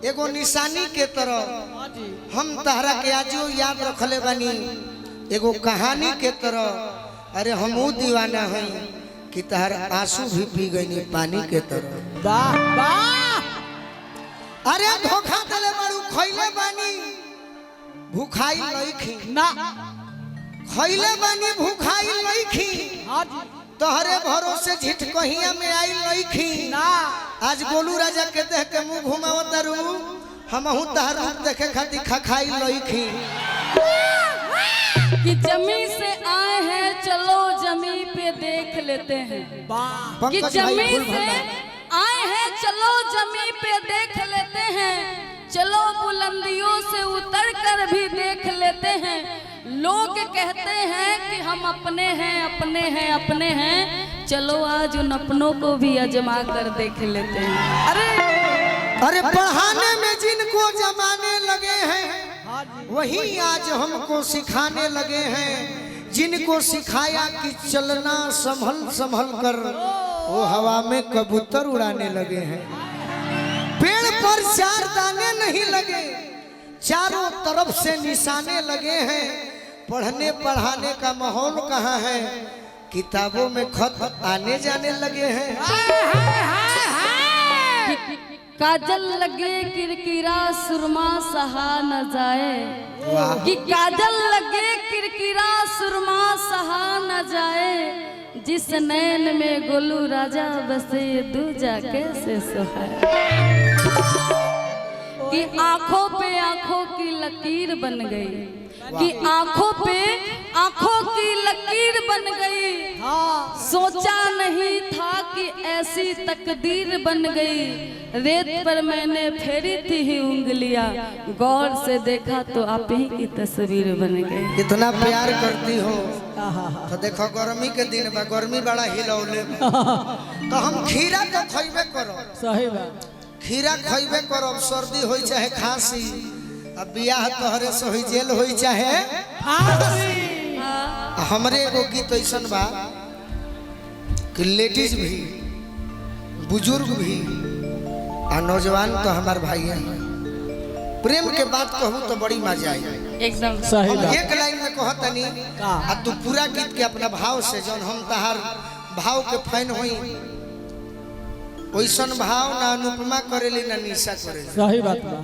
एगो निशानी के तरह हम तहरा के आजो याद रखले बानी एगो कहानी के तरह। अरे हमू दीवाना हई कि तहर आंसू भी पी गई पानी के तरह। वाह वाह। अरे धोखा दले बारू खइले बानी भूखाई लईखी ना खइले बानी भूखाई लईखी तोहरे भरोसे झिट कहिया में आई लईखी ना। आज गोलू राजा के देख के मुंह घुमावत रू हमहू तहर रूप देखे खातिर खखाई लईखी कि जमी से आए हैं चलो जमी पे देख लेते हैं। कि जमी से आए हैं चलो जमी पे देख लेते हैं। चलो बुलंदियों से उतर कर भी देख लेते हैं। लोग कहते हैं कि हम अपने हैं अपने हैं अपने हैं। चलो आज उन अपनों को भी आजमा कर देख लेते हैं। अरे पढ़ाने में जिनको जमाने लगे हैं वही आज हमको सिखाने लगे हैं। जिनको सिखाया कि चलना संभल संभल कर वो हवा में कबूतर उड़ाने लगे हैं। पेड़ पर चार दाने नहीं लगे चारों तरफ से निशाने लगे हैं। पढ़ने पढ़ाने का माहौल कहाँ है किताबों में खत आने जाने लगे हैं। काजल लगे किरकिरा सुरमा सहा न जाए। कि काजल लगे किरकिरा सुरमा सहा न जाए। जिस नैन में गोलू राजा बसे दूजा कैसे सोहाए। कि आंखों पे आंखों की लकीर बन गई। कि आंखों पे आंखों की लकीर बन गई। सोचा नहीं था कि ऐसी तकदीर बन गई। रेत पर मैंने फेरी थी ही उंगलियां गौर से देखा तो आप ही की तस्वीर बन गई। इतना प्यार करती हो तो देखो गर्मी के दिन में गर्मी बड़ा हिलौले तो हम खीरा तो खइबे करो। सही बात। खीरा खइबे करो सर्दी होई चाहे खांसी। अब बियाह तोहरे से होई जेल होई चाहे हमरे एगो गीत ऐसन बा कि लेडीज भी बुजुर्ग भी आ नौजवान तो हमार भाई है। प्रेम के बात कहूँ तो बड़ी मजा आई एकदम सही बात। एक लाइन में कहतनी आ तू पूरा गीत के अपना भाव से जौन हम तहार भाव के फैन होई ओइसन भाव ना अनुपमा करेली ना निशा करेली। सही बात बा।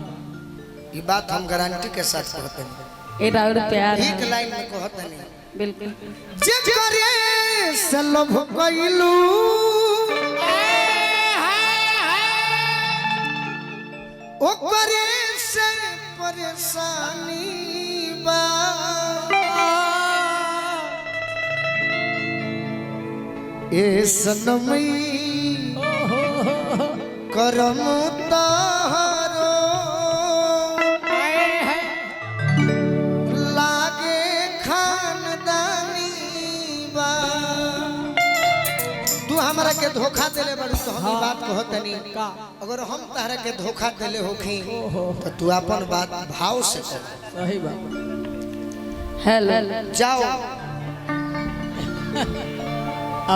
ये बात हम गारंटी के साथ कहतनी। ये और प्यार एक लाइन में कहतनी बिल्कुल। जे करे से लोभ कइलू ओ करे से परेशानी बा। ए सनमई करम तारो लागे खानदानी बा। तू हमरा के धोखा देले बड़ी तो हम बात कहतनी। अगर हम तहरा के धोखा देले होखी तो तू अपन बात भाव से कह। सही बात। हेलो जाओ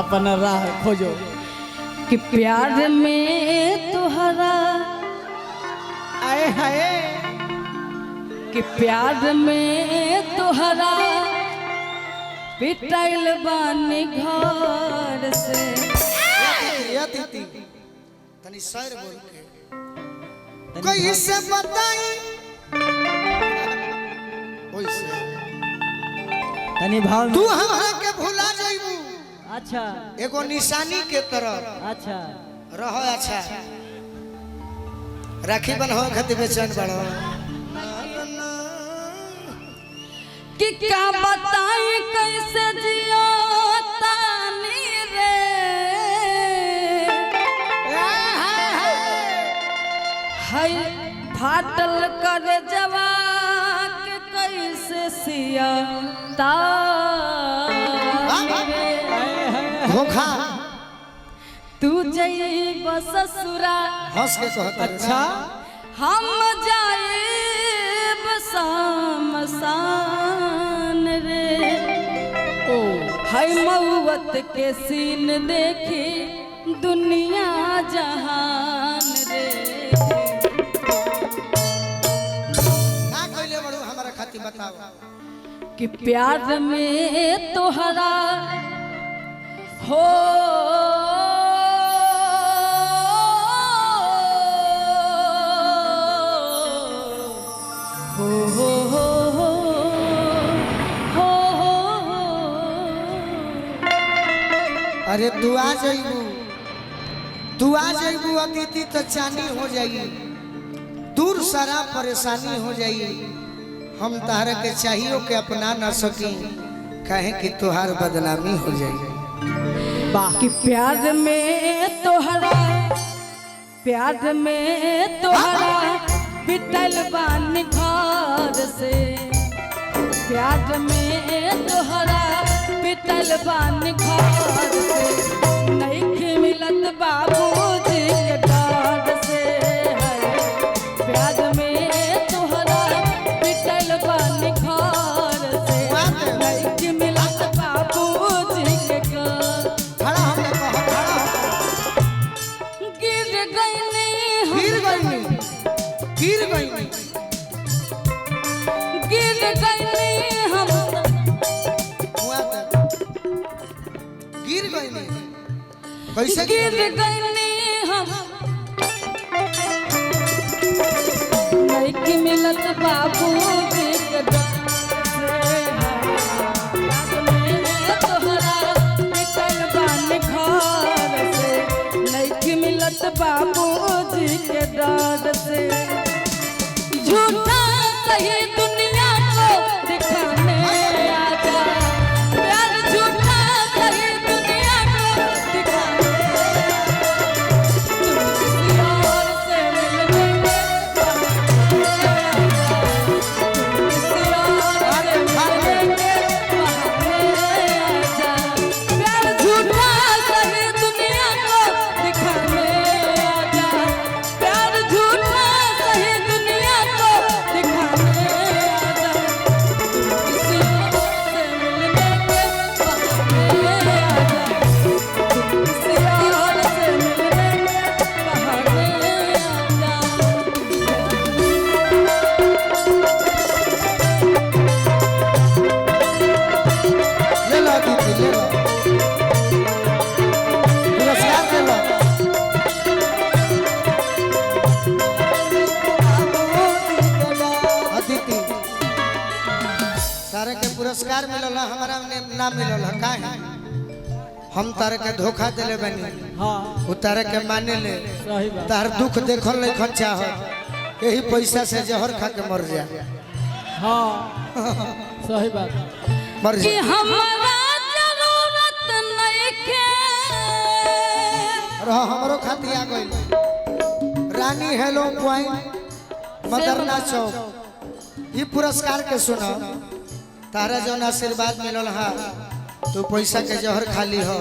अपना राह खोजो। कि प्यार में तुहरा आए हाय। कि प्यार में तुहरा पिटाइल बानी घर से। या दीदी तनी शेर बोल के कैसे बताई ओइसे तनी भाव तू हमरा के भुला जाइबू। अच्छा एगो निशानी के तरह अच्छा रहो। अच्छा राखी बन हो खातिर बेचैन बड़ो। कि क्या बताई कैसे जियो तानी रे। हाय फाटल कर जवा के कैसे सिया तानी रे। धोखा तू जई ससुरा हंस के कहत। अच्छा हम जाए बसामसान रे। ओ हाय मौत के सीन देखी दुनिया जहान रे। कि प्यार में तोहरा हो अरे तू आ जाइबू अतिथि तो चानी हो जाई, दूर सारा परेशानी हो जाई। हम तारा के चाहिए के अपना न सकी, कहे कि तुहार बदनामी हो जाई। बाकी प्यार में तोहरा बिटल बानी घर से, प्यार में तोहरा बिटल बानी घर से, नहीं मिलत बाबूजी के डर से। प्यार में तोहरा बिटल बानी घर से, नहीं मिलत बाबूजी के डर। गिर गई हम कैसे गिर गई हम, नहीं मिलत बाबूजी के डर से। तोहरा निकल बानी घर से, नहीं मिलत बाबूजी के डर से। झूठा सही दुनिया को दिखाने आजा, प्यार झूठा सही दुनिया को दिखाने। तुम किसी और से मिलने के बहाने आजा, तुम किसी और से मिलने के बहाने आजा। प्यार झूठा सही दुनिया को दिखाने आजा, प्यार झूठा सही दुनिया को दिखाने आजा। तुम किसी और से मिलने के बहाने आजा, तुम किसी और से मिलने के बहाने आजा। ले लो दीदी, ले लो पुरस्कार ले लो। अदिति तारे के पुरस्कार मिलल, हमारा नाम मिलल है। का है हम तारे के धोखा दिले बनी, हाँ वो तारे के माने ले। सही बात। तार दुख देखल नहीं खर्चा हो, यही पैसा से जहर खा के मर जा, हाँ सही बात। मर कि जा। हमरा जरूरत नइखे, रह हमरो खाती आ गई रानी हेलो पॉइंट मदरना चौक। ये पुरस्कार के सुनो, तारा जौन आशीर्वाद मिलल हा, तू पैसा के जहर खाली हो,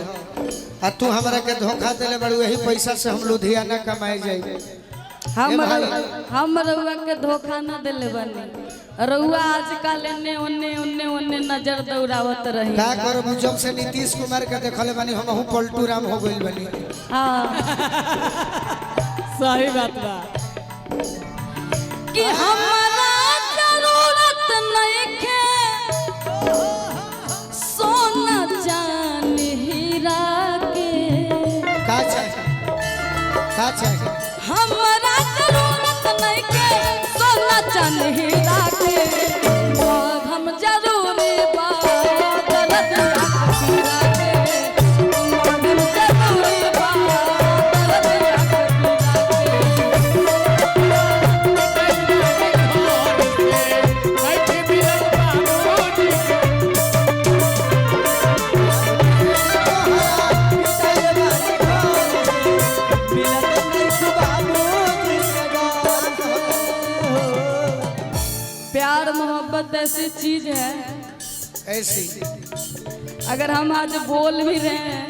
आ तू हमरा के धोखा दिले बड़ू। यही पैसा से हम लुधियाना कमाए जाए। हम रउआ के धोखा न दिले बनी। रउआ आजकल एने ओने नजर दौड़ावत रही। का करब, जब से नीतीश कुमार के देखले बनी हम पलटू राम हो गइल बनी। हाँ सही बात बा। कि हमरा जरूरत नइखे सोना चांदी हीरा के, का चाहिए, का चाहिए? हमरा जरूरत नइखे सोना चांदी हीरा के। हम जरूरी बा दर्द हीरा के, हम जरूरी बा दर्द हीरा के। प्यार मोहब्बत ऐसी चीज है, ऐसी अगर हम आज बोल भी रहे हैं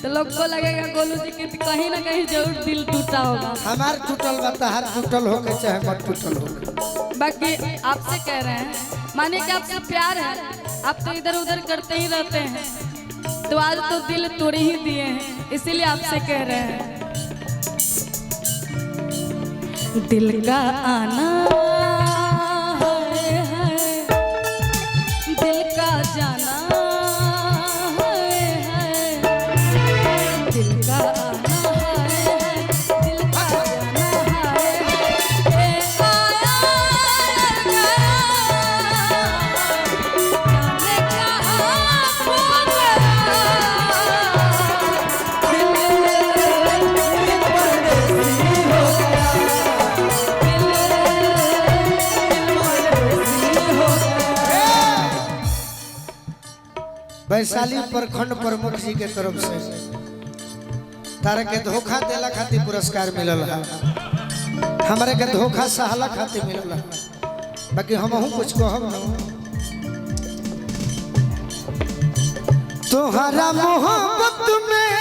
तो लोग को लगेगा गोलू जी की कहीं ना कहीं जरूर दिल टूटा होगा। हमार टूटल बा, तहार टूटल हो के चाहे मत टूटल हो। बाकी आपसे कह रहे हैं, माने कि आपसे प्यार है, आप तो इधर उधर करते ही रहते हैं, तो आज तो दिल तोड़ ही दिए हैं, इसीलिए आपसे कह रहे हैं। दिल का आना है, दिल वैशाली प्रखंड प्रमुख जी के तरफ से तारा के धोखा देला खातिर पुरस्कार मिलल है। हमारे के धोखा सहला खातिर मिलल है। बाकी हमहू कुछ कहब न। तोहरा मोहब्बत में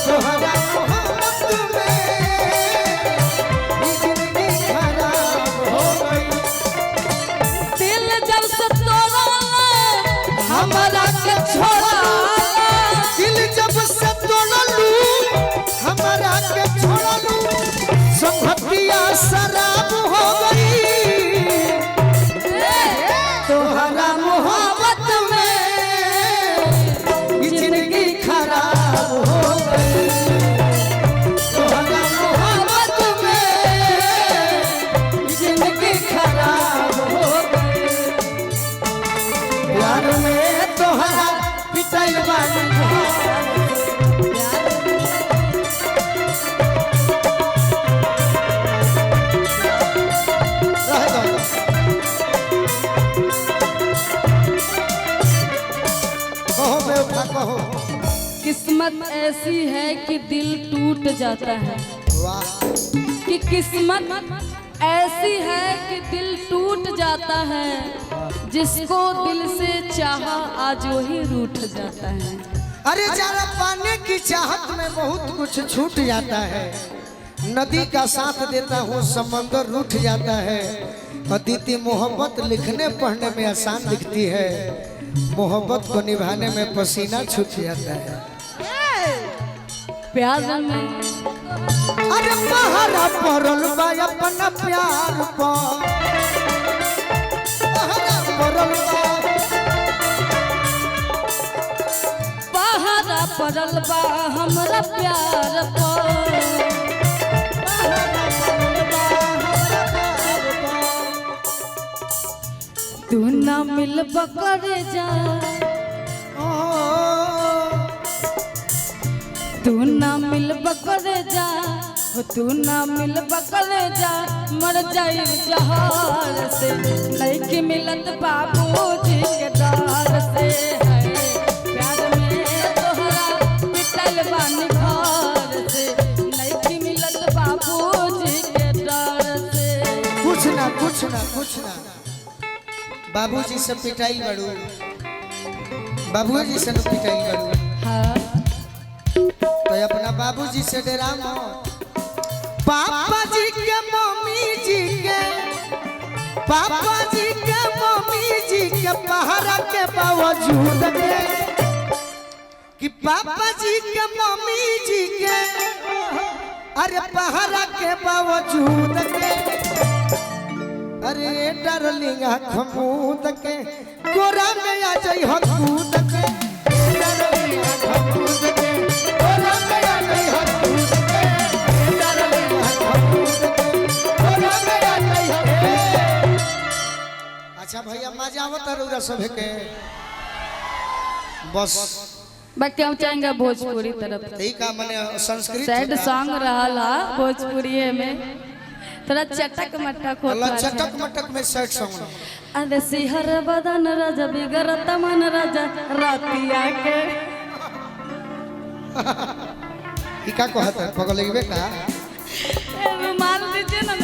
तोहरा मोहब्बत में जिंदगी खराब हो गई। दिल जब से तोड़ा हमारा के छोड़ा, दिल जब से तोड़लू हमारा के छोड़लू, संगतिया शराब हो गई। तोहरा मोहब्बत में जिंदगी खराब हो गई। तोहरा मोहब्बत में जिंदगी खराब हो गई। प्यार में तोहरा पिटाई बानी किस्मत ऐसी है कि दिल टूट जाता है। वाह कि किस्मत ऐसी है कि दिल टूट जाता है, जिसको दिल से चाहा आज वही रूठ जाता है। अरे जरा पाने की चाहत में बहुत कुछ छूट जाता है। नदी का साथ देता हूँ समंदर रूठ जाता है। अदिति मोहब्बत लिखने पढ़ने में आसान दिखती है, मोहब्बत को निभाने में पसीना छूट जाता है। प्यार में अरे पहरा पड़ल बा अपना प्यार पर, पहरा पड़ल बा, पहरा पड़ल बा हमरा प्यार पर। तू ना मिलब करे जा, तू ना मिलब करे जा, तू ना मिलब करे जा, मर जाई जहार से नहीं कि मिलत बाबूजी के डार से। है प्यार में तोहरा पिटल बानी घर से, नहीं कि मिलत बाबूजी के डार से। कुछ ना कुछ ना कुछ ना। बाबूजी से पिटाई बड़ू, बाबूजी से न पिटाई बड़ू। हाँ तो अपना बाबूजी से डरा मत। पापा जी के मम्मी जी के, पापा जी के मम्मी जी के पहरा के बावजूद के, कि पापा जी के मम्मी जी के अरे पहरा के बावजूद के, अरे डार्लिंग खमूद के गोरा में आ जाई हो कूद के। डार्लिंग खमूद के गोरा में आ जाई हो कूद के। डार्लिंग खमूद के गोरा में आ जाई हो। अच्छा भैया मजा आवत रउरा सभे के बस। बाकी हम चाहेंगे भोजपुरी तरफ ठीक है। माने संस्कृत सैड सॉन्ग रहा भोजपुरी में थोड़ा चटक मटक होता चटक मटक में सैड सॉन्ग। अरे सिहर बदन राजा बिगड़त मन राजा रातिया के। का कहता है पगल का मान लीजिए ना।